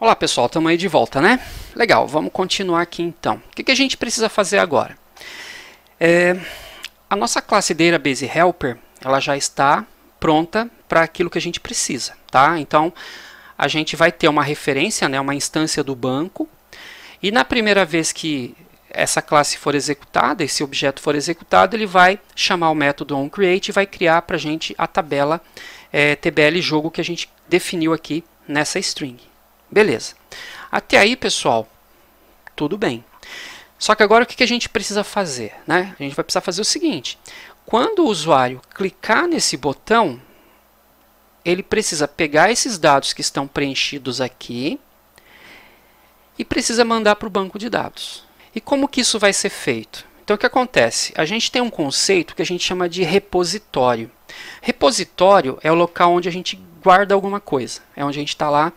Olá pessoal, estamos aí de volta, né? Legal, vamos continuar aqui então. O que a gente precisa fazer agora? A nossa classe Database Helper, ela já está pronta para aquilo que a gente precisa, tá? Então, a gente vai ter uma referência, né, uma instância do banco, e na primeira vez que essa classe for executada, esse objeto for executado, ele vai chamar o método onCreate e vai criar para a gente a tabela TBL jogo que a gente definiu aqui nessa string. Beleza. Até aí, pessoal, tudo bem. Só que agora o que a gente precisa fazer, né? A gente vai precisar fazer o seguinte. Quando o usuário clicar nesse botão, ele precisa pegar esses dados que estão preenchidos aqui e precisa mandar para o banco de dados. E como que isso vai ser feito? Então, o que acontece? A gente tem um conceito que a gente chama de repositório. Repositório é o local onde a gente guarda alguma coisa. É onde a gente está lá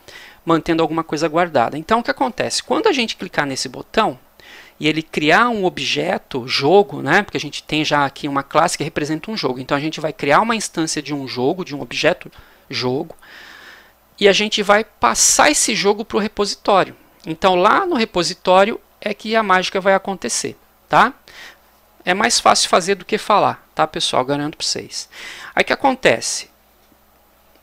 mantendo alguma coisa guardada. Então, o que acontece? Quando a gente clicar nesse botão e ele criar um objeto, jogo, né? Porque a gente tem já aqui uma classe que representa um jogo. Então, a gente vai criar uma instância de um jogo, de um objeto jogo, e a gente vai passar esse jogo para o repositório. Então, lá no repositório é que a mágica vai acontecer, tá? É mais fácil fazer do que falar, tá, pessoal? Garanto para vocês. Aí, o que acontece?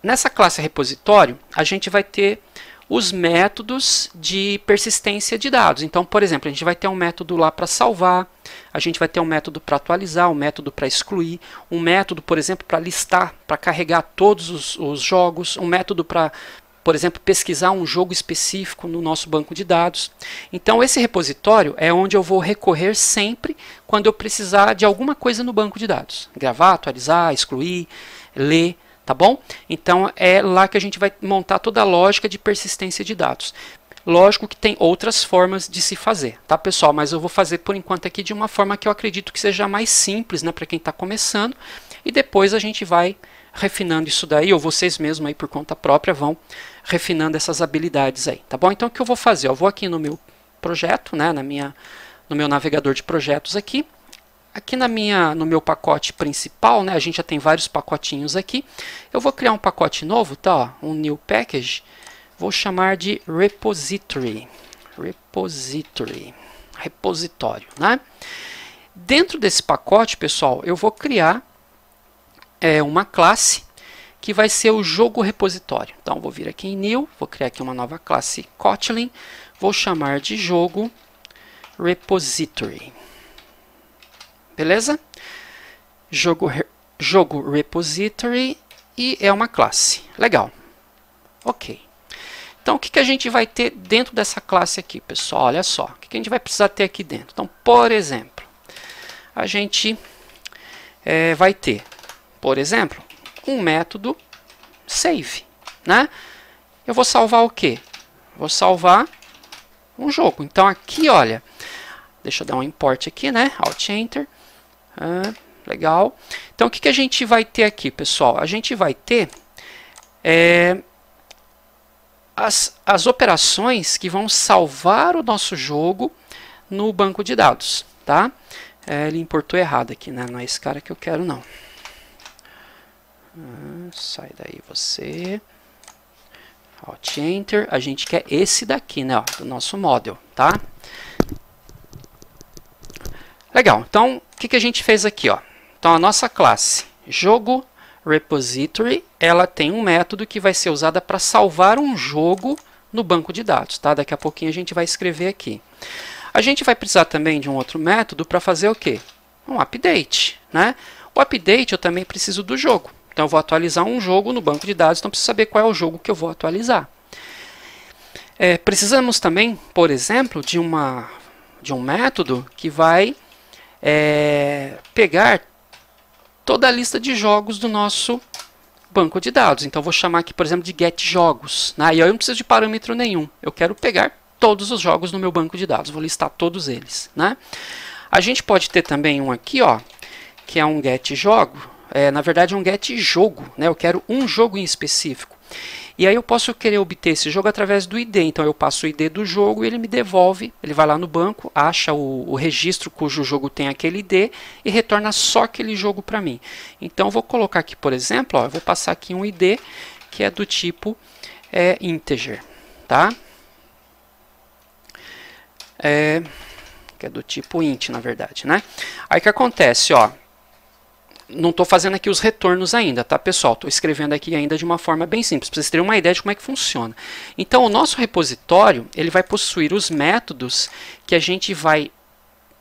Nessa classe repositório, a gente vai ter os métodos de persistência de dados. Então, por exemplo, a gente vai ter um método lá para salvar, a gente vai ter um método para atualizar, um método para excluir, um método, por exemplo, para listar, para carregar todos os jogos, um método para, por exemplo, pesquisar um jogo específico no nosso banco de dados. Então, esse repositório é onde eu vou recorrer sempre quando eu precisar de alguma coisa no banco de dados. Gravar, atualizar, excluir, ler. Tá bom? Então, é lá que a gente vai montar toda a lógica de persistência de dados. Lógico que tem outras formas de se fazer, tá, pessoal? Mas eu vou fazer, por enquanto, aqui de uma forma que eu acredito que seja mais simples, né, para quem está começando. E depois a gente vai refinando isso daí, ou vocês mesmos aí por conta própria vão refinando essas habilidades aí, tá bom? Então, o que eu vou fazer? Eu vou aqui no meu projeto, né, no meu navegador de projetos aqui. Aqui no meu pacote principal, né, a gente já tem vários pacotinhos aqui. Eu vou criar um pacote novo, tá, ó, um new package. Vou chamar de repository. Repositório, né? Dentro desse pacote, pessoal, eu vou criar uma classe que vai ser o jogo repositório. Então, vou vir aqui em new, vou criar aqui uma nova classe Kotlin. Vou chamar de jogo repository. Beleza? Jogo repository e é uma classe. Legal. Ok. Então, o que a gente vai ter dentro dessa classe aqui, pessoal? Olha só. O que a gente vai precisar ter aqui dentro? Então, por exemplo, a gente vai ter, por exemplo, um método save, né? Eu vou salvar o quê? Vou salvar um jogo. Então, aqui, olha, deixa eu dar um import aqui, né? Alt Enter. Legal. Então, o que a gente vai ter aqui, pessoal? A gente vai ter as operações que vão salvar o nosso jogo no banco de dados, tá? Ele importou errado aqui, né? Não é esse cara que eu quero, não. Sai daí você. Alt Enter. A gente quer esse daqui, né? Ó, do nosso model, tá? Legal. Então, o que a gente fez aqui, ó? Então, a nossa classe jogo repository, ela tem um método que vai ser usada para salvar um jogo no banco de dados, tá? Daqui a pouquinho a gente vai escrever aqui. A gente vai precisar também de um outro método para fazer o quê? Um update, né? O update eu também preciso do jogo. Então, eu vou atualizar um jogo no banco de dados, então preciso saber qual é o jogo que eu vou atualizar. Precisamos também, por exemplo, de um método que vai pegar toda a lista de jogos do nosso banco de dados. Então, vou chamar aqui, por exemplo, de getJogos. Né? E eu não preciso de parâmetro nenhum. Eu quero pegar todos os jogos no meu banco de dados. Vou listar todos eles. Né? A gente pode ter também um aqui, ó, que é um getJogo. Na verdade, é um getJogo. Né? Eu quero um jogo em específico. E aí eu posso querer obter esse jogo através do ID. Então, eu passo o ID do jogo e ele me devolve. Ele vai lá no banco, acha o registro cujo jogo tem aquele ID e retorna só aquele jogo para mim. Então, eu vou colocar aqui, por exemplo, ó, eu vou passar aqui um ID que é do tipo integer. Tá? que é do tipo int, na verdade, né? Aí o que acontece, ó, não estou fazendo aqui os retornos ainda, tá, pessoal? Estou escrevendo aqui ainda de uma forma bem simples, para vocês terem uma ideia de como é que funciona. Então, o nosso repositório, ele vai possuir os métodos que a gente vai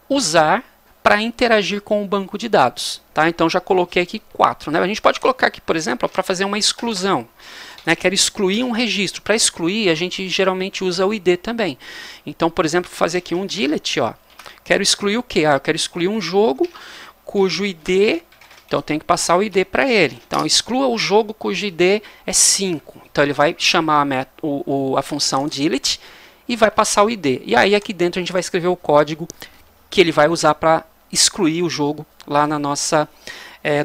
usar para interagir com o banco de dados, tá? Então, já coloquei aqui 4, né? A gente pode colocar aqui, por exemplo, para fazer uma exclusão, né? Quero excluir um registro. Para excluir, a gente geralmente usa o ID também. Então, por exemplo, fazer aqui um delete, ó. Quero excluir o quê? Eu quero excluir um jogo cujo ID... Então, eu tenho que passar o ID para ele. Então, exclua o jogo cujo ID é 5. Então, ele vai chamar a função delete e vai passar o ID. E aí, aqui dentro, a gente vai escrever o código que ele vai usar para excluir o jogo lá na nossa,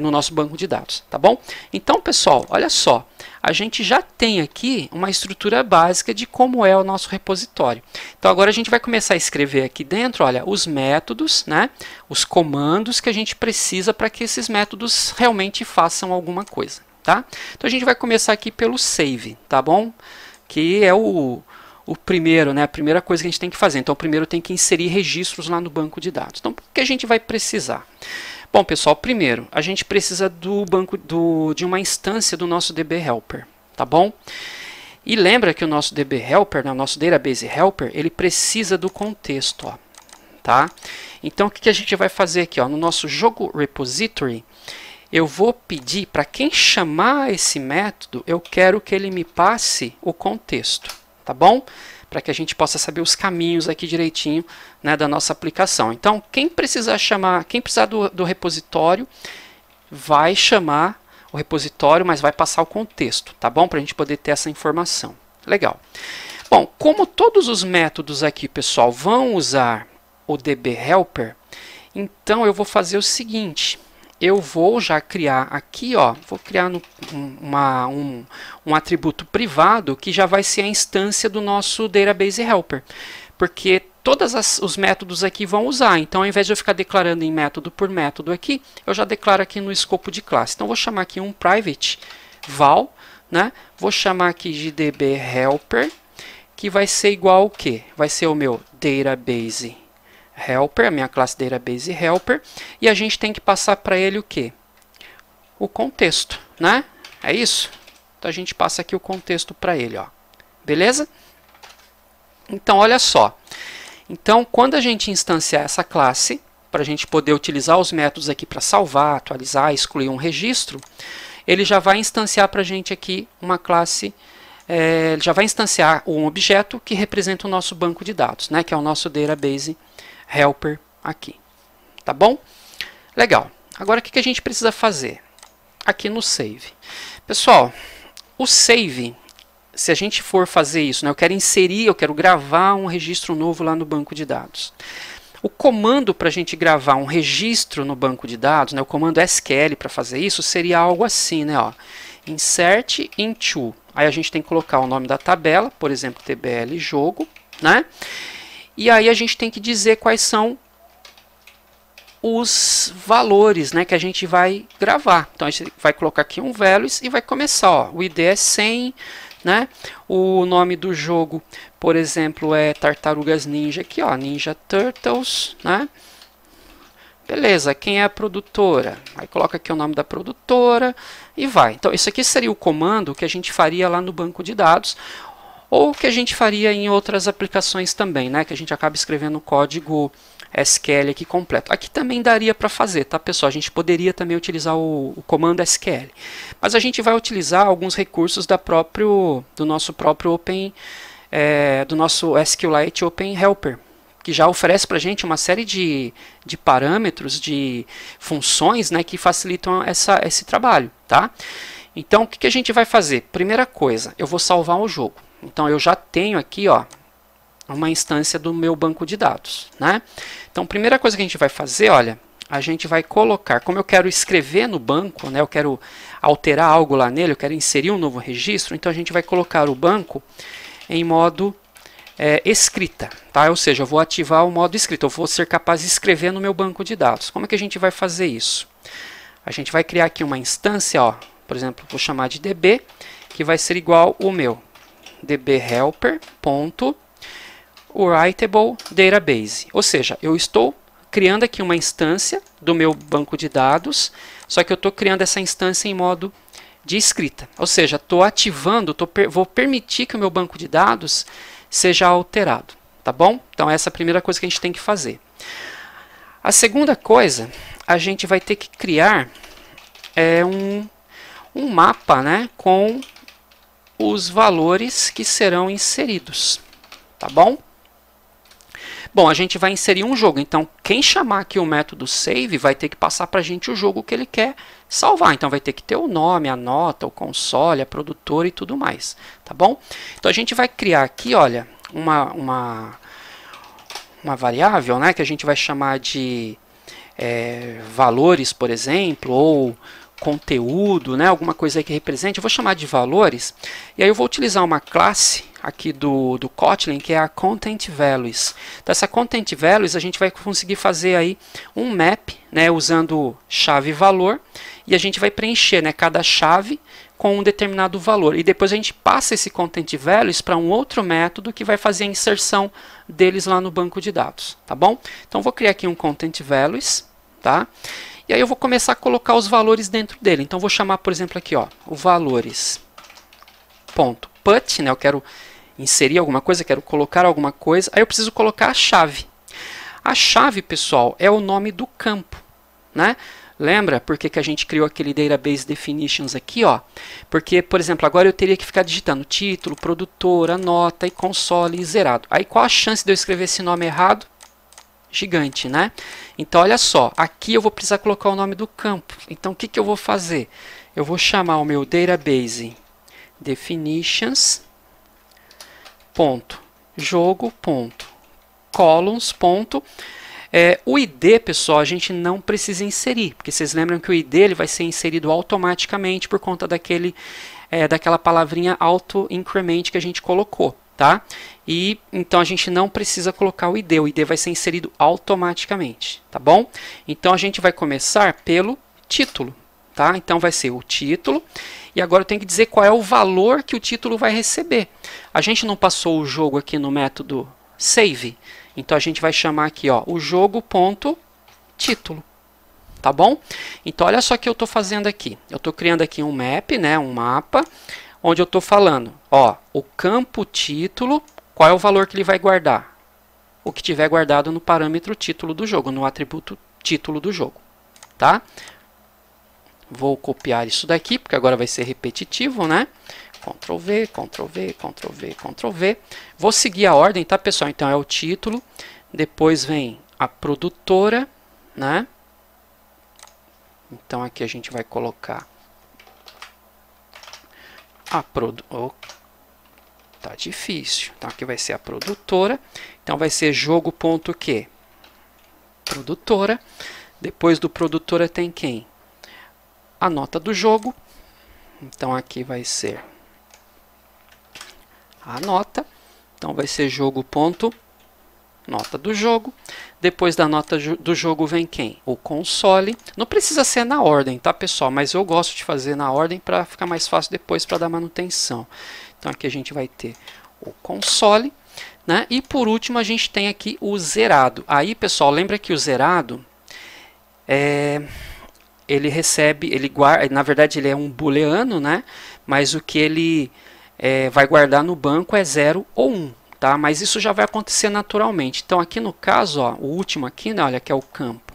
no nosso banco de dados. Tá bom? Então, pessoal, olha só. A gente já tem aqui uma estrutura básica de como é o nosso repositório. Então, agora a gente vai começar a escrever aqui dentro, olha, os métodos, né, os comandos que a gente precisa para que esses métodos realmente façam alguma coisa, tá? Então, a gente vai começar aqui pelo save, tá bom? Que é o primeiro, né, a primeira coisa que a gente tem que fazer. Então, primeiro tem que inserir registros lá no banco de dados. Então, o que a gente vai precisar? Bom, pessoal, primeiro, a gente precisa de uma instância do nosso DB Helper, tá bom? E lembra que o nosso DB Helper, né, o nosso Database Helper, ele precisa do contexto, ó, tá? Então, o que a gente vai fazer aqui, ó, no nosso jogo repository, eu vou pedir para quem chamar esse método, eu quero que ele me passe o contexto, tá bom? Para que a gente possa saber os caminhos aqui direitinho, né, da nossa aplicação. Então, quem precisar do repositório, vai chamar o repositório, mas vai passar o contexto, tá bom? Para a gente poder ter essa informação. Legal. Bom, como todos os métodos aqui, pessoal, vão usar o DB Helper, então eu vou fazer o seguinte. Eu vou já criar aqui, ó, vou criar um atributo privado que já vai ser a instância do nosso Database Helper, porque todos os métodos aqui vão usar. Então, ao invés de eu ficar declarando em método por método aqui, eu já declaro aqui no escopo de classe. Então, vou chamar aqui um private val, né? Vou chamar aqui de DB Helper, que vai ser igual ao quê? Vai ser o meu Database Helper, a minha classe Database Helper, e a gente tem que passar para ele o quê? O contexto, né? É isso? Então a gente passa aqui o contexto para ele, ó. Beleza? Então olha só. Então quando a gente instanciar essa classe, para a gente poder utilizar os métodos aqui para salvar, atualizar, excluir um registro, ele já vai instanciar para a gente aqui uma classe, já vai instanciar um objeto que representa o nosso banco de dados, né? Que é o nosso Database Helper aqui, tá bom? Legal. Agora o que a gente precisa fazer? Aqui no save. Pessoal, o save, se a gente for fazer isso, né, eu quero gravar um registro novo lá no banco de dados. O comando para a gente gravar um registro no banco de dados, né, o comando SQL para fazer isso, seria algo assim, né, ó, insert into. Aí a gente tem que colocar o nome da tabela, por exemplo, tbl jogo, né? E aí a gente tem que dizer quais são os valores, né, que a gente vai gravar. Então a gente vai colocar aqui um values e vai começar, ó, o ID é 100, né? O nome do jogo, por exemplo, é Tartarugas Ninja aqui, ó, Ninja Turtles, né? Beleza, quem é a produtora? Aí coloca aqui o nome da produtora e vai. Então isso aqui seria o comando que a gente faria lá no banco de dados, ou que a gente faria em outras aplicações também, né? Que a gente acaba escrevendo o código SQL aqui completo. Aqui também daria para fazer, tá, pessoal? A gente poderia também utilizar o comando SQL. Mas a gente vai utilizar alguns recursos do nosso próprio do nosso SQLite Open Helper, que já oferece para a gente uma série de parâmetros, de funções, né, que facilitam esse trabalho, tá? Então, o que a gente vai fazer? Primeira coisa, eu vou salvar o jogo. Então, eu já tenho aqui, ó, uma instância do meu banco de dados, né? Então, a primeira coisa que a gente vai fazer, olha, a gente vai colocar, como eu quero escrever no banco, né, eu quero alterar algo lá nele, eu quero inserir um novo registro, então a gente vai colocar o banco em modo escrita, tá? Ou seja, eu vou ativar o modo escrita, eu vou ser capaz de escrever no meu banco de dados. Como é que a gente vai fazer isso? A gente vai criar aqui uma instância, ó, por exemplo, vou chamar de db, que vai ser igual o meu db helper. writable database, ou seja, eu estou criando aqui uma instância do meu banco de dados, só que eu estou criando essa instância em modo de escrita, ou seja, estou ativando, vou permitir que o meu banco de dados seja alterado, tá bom? Então essa é a primeira coisa que a gente tem que fazer. A segunda coisa, a gente vai ter que criar um mapa, né, com os valores que serão inseridos, tá bom? Bom, a gente vai inserir um jogo, então quem chamar aqui o método save vai ter que passar para a gente o jogo que ele quer salvar. Então vai ter que ter o nome, a nota, o console, a produtora e tudo mais, tá bom? Então a gente vai criar aqui, olha, uma variável, né, que a gente vai chamar de valores, por exemplo, ou conteúdo, né, alguma coisa aí que represente. Eu vou chamar de valores, e aí eu vou utilizar uma classe aqui do Kotlin, que é a Content Values. Então, essa Content Values a gente vai conseguir fazer aí um map, né, usando chave valor, e a gente vai preencher, né, cada chave com um determinado valor. E depois a gente passa esse Content Values para um outro método que vai fazer a inserção deles lá no banco de dados, tá bom? Então, vou criar aqui um Content Values, tá? E aí eu vou começar a colocar os valores dentro dele. Então, vou chamar, por exemplo, aqui, ó, o valores.put, né? Eu quero inserir alguma coisa, quero colocar alguma coisa. Aí eu preciso colocar a chave. A chave, pessoal, é o nome do campo, né? Lembra por que a gente criou aquele database definitions aqui, ó? Porque, por exemplo, agora eu teria que ficar digitando título, produtora, nota e console e zerado. Aí qual a chance de eu escrever esse nome errado? Gigante, né? Então, olha só, aqui eu vou precisar colocar o nome do campo. Então, o que eu vou fazer? Eu vou chamar o meu database definitions jogo columns o ID, pessoal, a gente não precisa inserir, porque vocês lembram que o ID ele vai ser inserido automaticamente por conta daquela palavrinha auto increment que a gente colocou. Tá? E então a gente não precisa colocar o ID vai ser inserido automaticamente, tá bom? Então a gente vai começar pelo título, tá? Então vai ser o título, e agora eu tenho que dizer qual é o valor que o título vai receber. A gente não passou o jogo aqui no método save, então a gente vai chamar aqui, ó, o jogo.título, tá bom? Então olha só o que eu estou fazendo aqui. Eu estou criando aqui um map, né, um mapa, onde eu estou falando, ó, o campo título, qual é o valor que ele vai guardar? O que tiver guardado no parâmetro título do jogo, no atributo título do jogo, tá? Vou copiar isso daqui, porque agora vai ser repetitivo, né? Ctrl V, Ctrl V, Ctrl V, Ctrl V. Vou seguir a ordem, tá, pessoal? Então é o título, depois vem a produtora, né? Então aqui a gente vai colocar tá difícil. Então aqui vai ser a produtora. Então vai ser jogo.quê? Produtora. Depois do produtora tem quem? A nota do jogo. Então aqui vai ser a nota. Então vai ser jogo.nota do jogo. Depois da nota do jogo vem quem? O console. Não precisa ser na ordem, tá, pessoal? Mas eu gosto de fazer na ordem para ficar mais fácil depois para dar manutenção. Então aqui a gente vai ter o console, né? E por último a gente tem aqui o zerado. Aí, pessoal, lembra que o zerado ele recebe, ele guarda, na verdade ele é um booleano, né? Mas o que ele vai guardar no banco é 0 ou 1. Tá? Mas isso já vai acontecer naturalmente. Então aqui no caso, ó, o último aqui, né, olha, que é o campo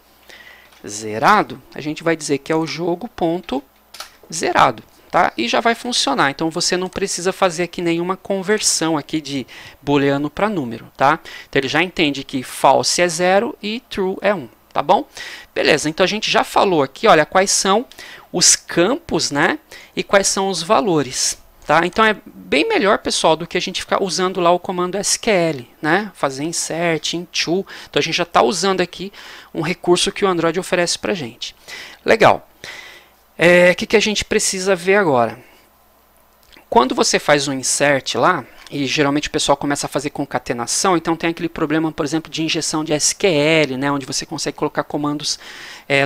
zerado, a gente vai dizer que é o jogo.zerado, tá? E já vai funcionar. Então você não precisa fazer aqui nenhuma conversão aqui de booleano para número, tá? Então ele já entende que false é 0 e true é 1, tá bom? Beleza, então a gente já falou aqui, olha, quais são os campos, né? E quais são os valores. Tá? Então é bem melhor, pessoal, do que a gente ficar usando lá o comando SQL, né? Fazer insert, into. Então a gente já está usando aqui um recurso que o Android oferece para a gente. Legal. O que a gente precisa ver agora? Quando você faz um insert lá, e geralmente o pessoal começa a fazer concatenação, então tem aquele problema, por exemplo, de injeção de SQL, né, onde você consegue colocar comandos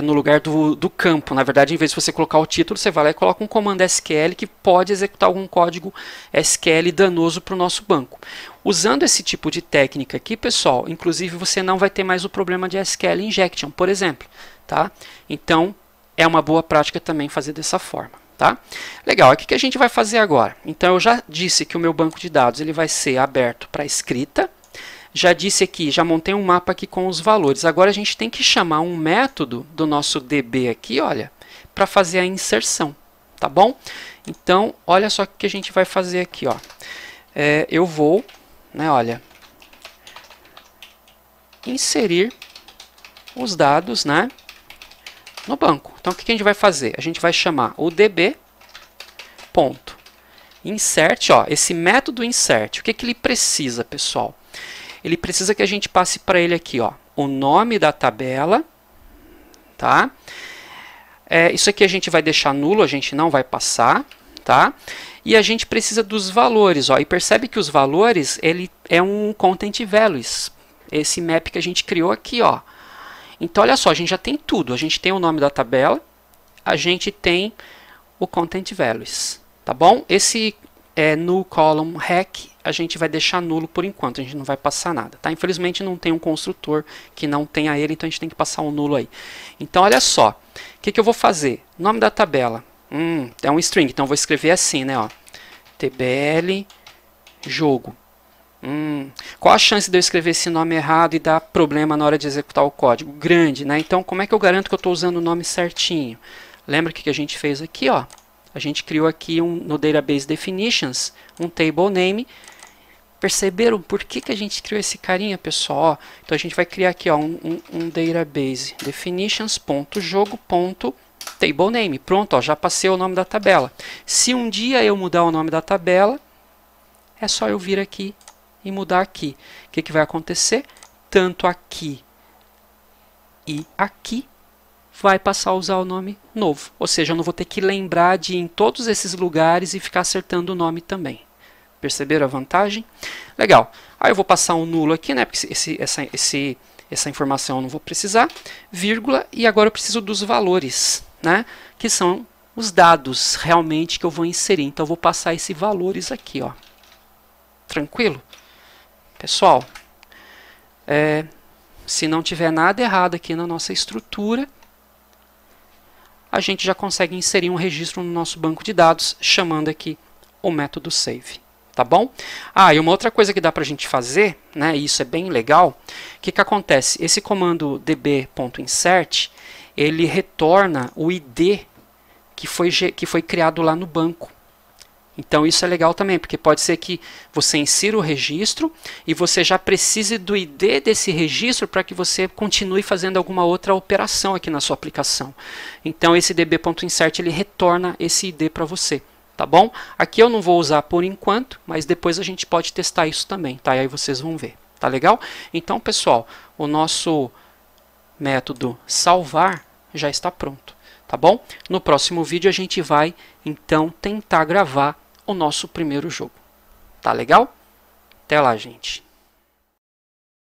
no lugar do campo. Na verdade, em vez de você colocar o título, você vai lá e coloca um comando SQL que pode executar algum código SQL danoso para o nosso banco. Usando esse tipo de técnica aqui, pessoal, inclusive você não vai ter mais o problema de SQL injection, por exemplo. Tá? Então, é uma boa prática também fazer dessa forma. Tá? Legal, o que a gente vai fazer agora? Então, eu já disse que o meu banco de dados ele vai ser aberto para escrita. Já disse aqui, já montei um mapa aqui com os valores. Agora, a gente tem que chamar um método do nosso DB aqui, olha, para fazer a inserção. Tá bom? Então, olha só o que a gente vai fazer aqui. Ó. Eu vou, né, olha, inserir os dados, né, no banco. Então, o que a gente vai fazer? A gente vai chamar o db.insert, ó, esse método insert. O que ele precisa, pessoal? Ele precisa que a gente passe para ele aqui, ó, o nome da tabela, tá? Isso aqui a gente vai deixar nulo, a gente não vai passar, tá? E a gente precisa dos valores, ó, e percebe que os valores, ele é um content values, esse map que a gente criou aqui, ó. Então, olha só, a gente já tem tudo. A gente tem o nome da tabela, a gente tem o content values, tá bom? Esse null column hack a gente vai deixar nulo por enquanto, a gente não vai passar nada, tá? Infelizmente não tem um construtor que não tenha ele, então a gente tem que passar um nulo aí. Então, olha só, o que eu vou fazer? Nome da tabela, é um string, então eu vou escrever assim, né? Ó, tbl jogo. Qual a chance de eu escrever esse nome errado e dar problema na hora de executar o código? Grande, né? Então, como é que eu garanto que eu estou usando o nome certinho? Lembra o que a gente fez aqui? Ó? A gente criou aqui no Database Definitions um table name. Perceberam por que a gente criou esse carinha, pessoal? Ó, então, a gente vai criar aqui ó, um Database Definitions.jogo.tablename. Pronto, ó, já passei o nome da tabela. Se um dia eu mudar o nome da tabela, é só eu vir aqui e mudar aqui. O que vai acontecer? Tanto aqui e aqui vai passar a usar o nome novo. Ou seja, eu não vou ter que lembrar de ir em todos esses lugares e ficar acertando o nome também. Perceberam a vantagem? Legal. Aí eu vou passar um nulo aqui, né? Porque essa informação eu não vou precisar. Vírgula. E agora eu preciso dos valores, né? Que são os dados realmente que eu vou inserir. Então eu vou passar esses valores aqui, ó. Tranquilo? Pessoal, se não tiver nada errado aqui na nossa estrutura, a gente já consegue inserir um registro no nosso banco de dados, chamando aqui o método save. Tá bom? E uma outra coisa que dá para a gente fazer, né, e isso é bem legal, o que acontece? Esse comando db.insert, ele retorna o ID que foi criado lá no banco. Então isso é legal também, porque pode ser que você insira o registro e você já precise do ID desse registro para que você continue fazendo alguma outra operação aqui na sua aplicação. Então esse db.insert ele retorna esse ID para você, tá bom? Aqui eu não vou usar por enquanto, mas depois a gente pode testar isso também, tá? E aí vocês vão ver, tá legal? Então, pessoal, o nosso método salvar já está pronto, tá bom? No próximo vídeo a gente vai então tentar gravar o nosso primeiro jogo. Tá legal? Até lá, gente.